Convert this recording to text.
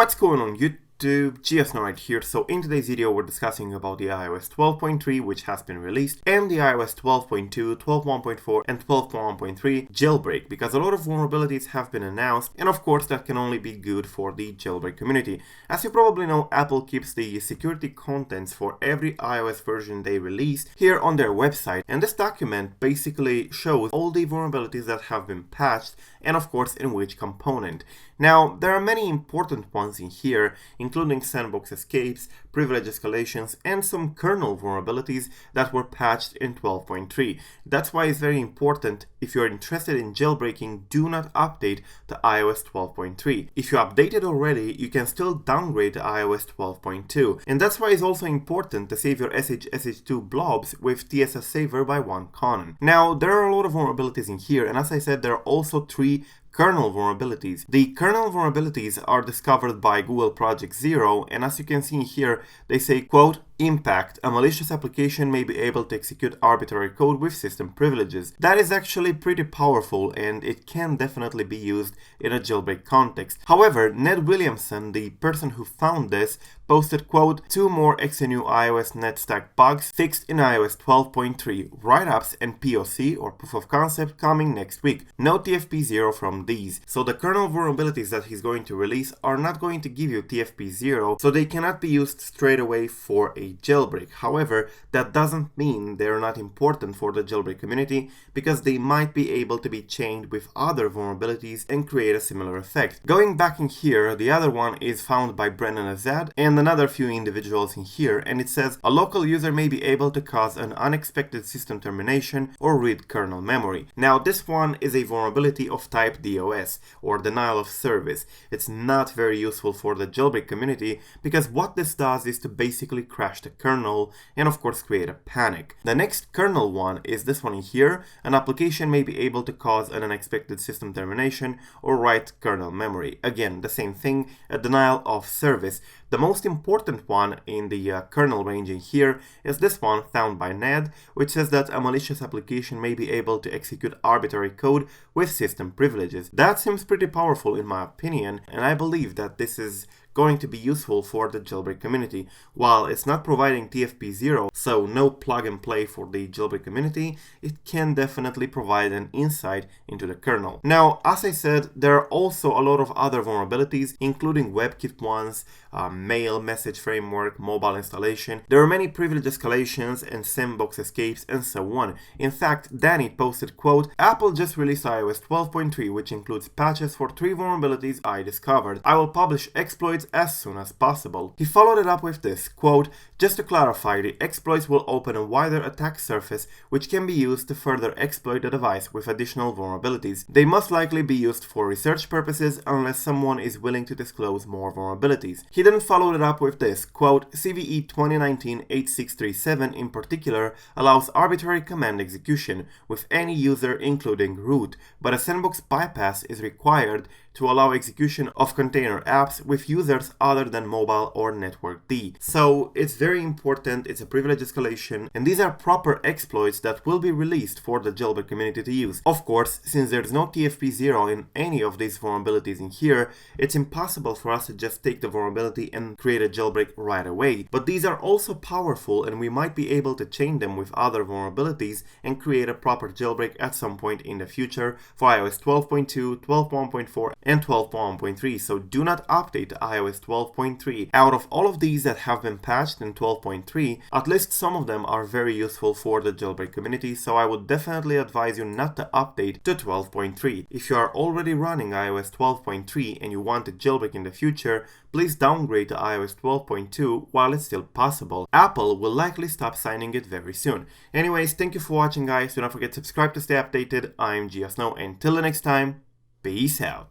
What's going on YouTube? GeoSnow right here. So in today's video we're discussing about the iOS 12.3 which has been released and the iOS 12.2, 12.1.4 and 12.1.3 jailbreak, because a lot of vulnerabilities have been announced, and of course that can only be good for the jailbreak community. As you probably know, Apple keeps the security contents for every iOS version they release here on their website, and this document basically shows all the vulnerabilities that have been patched and of course in which component. Now, there are many important ones in here, including sandbox escapes, privilege escalations, and some kernel vulnerabilities that were patched in 12.3. That's why it's very important, if you're interested in jailbreaking, do not update to iOS 12.3. If you updated already, you can still downgrade to iOS 12.2. And that's why it's also important to save your SH2 blobs with TSS Saver by 1Conan. Now, there are a lot of vulnerabilities in here, and as I said, there are also 3 kernel vulnerabilities. The kernel vulnerabilities are discovered by Google Project Zero, and as you can see here, they say, quote, impact, a malicious application may be able to execute arbitrary code with system privileges. That is actually pretty powerful, and it can definitely be used in a jailbreak context. However, Ned Williamson, the person who found this, posted, quote, 2 more XNU iOS NetStack bugs fixed in iOS 12.3, write-ups and POC or proof of concept coming next week. No TFP0 from these. So the kernel vulnerabilities that he's going to release are not going to give you TFP0, so they cannot be used straight away for a jailbreak. However, that doesn't mean they're not important for the jailbreak community, because they might be able to be chained with other vulnerabilities and create a similar effect. Going back in here, the other one is found by Brennan Azad and another few individuals in here, and it says a local user may be able to cause an unexpected system termination or read kernel memory. Now this one is a vulnerability of type DOS, or denial of service. It's not very useful for the jailbreak community, because what this does is to basically crash the kernel and of course create a panic. The next kernel one is this one in here. An application may be able to cause an unexpected system termination or write kernel memory. Again, the same thing, a denial of service. The most important one in the kernel range in here is this one found by Ned, which says that a malicious application may be able to execute arbitrary code with system privileges. That seems pretty powerful in my opinion, and I believe that this is going to be useful for the jailbreak community. While it's not providing TFP0, so no plug and play for the jailbreak community, it can definitely provide an insight into the kernel. Now, as I said, there are also a lot of other vulnerabilities, including WebKit ones, mail message framework, mobile installation. There are many privilege escalations and sandbox escapes and so on. In fact, Danny posted, quote, Apple just released iOS 12.3, which includes patches for 3 vulnerabilities I discovered. I will publish exploits as soon as possible. He followed it up with this, quote, just to clarify, the exploits will open a wider attack surface which can be used to further exploit the device with additional vulnerabilities. They must likely be used for research purposes unless someone is willing to disclose more vulnerabilities. He then followed it up with this, quote, CVE 2019-8637 in particular allows arbitrary command execution with any user including root, but a sandbox bypass is required to allow execution of container apps with users other than mobile or network D. So it's very important, it's a privilege escalation, and these are proper exploits that will be released for the jailbreak community to use. Of course, since there's no TFP0 in any of these vulnerabilities in here, it's impossible for us to just take the vulnerability and create a jailbreak right away. But these are also powerful, and we might be able to chain them with other vulnerabilities and create a proper jailbreak at some point in the future for iOS 12.2, 12.1.4 and 12.1.3, so do not update to iOS 12.3. Out of all of these that have been patched in 12.3, at least some of them are very useful for the jailbreak community, so I would definitely advise you not to update to 12.3. If you are already running iOS 12.3 and you want to jailbreak in the future, please downgrade to iOS 12.2 while it's still possible. Apple will likely stop signing it very soon. Anyways, thank you for watching guys, do not forget to subscribe to stay updated. I'm GeoSnow, and till the next time, peace out.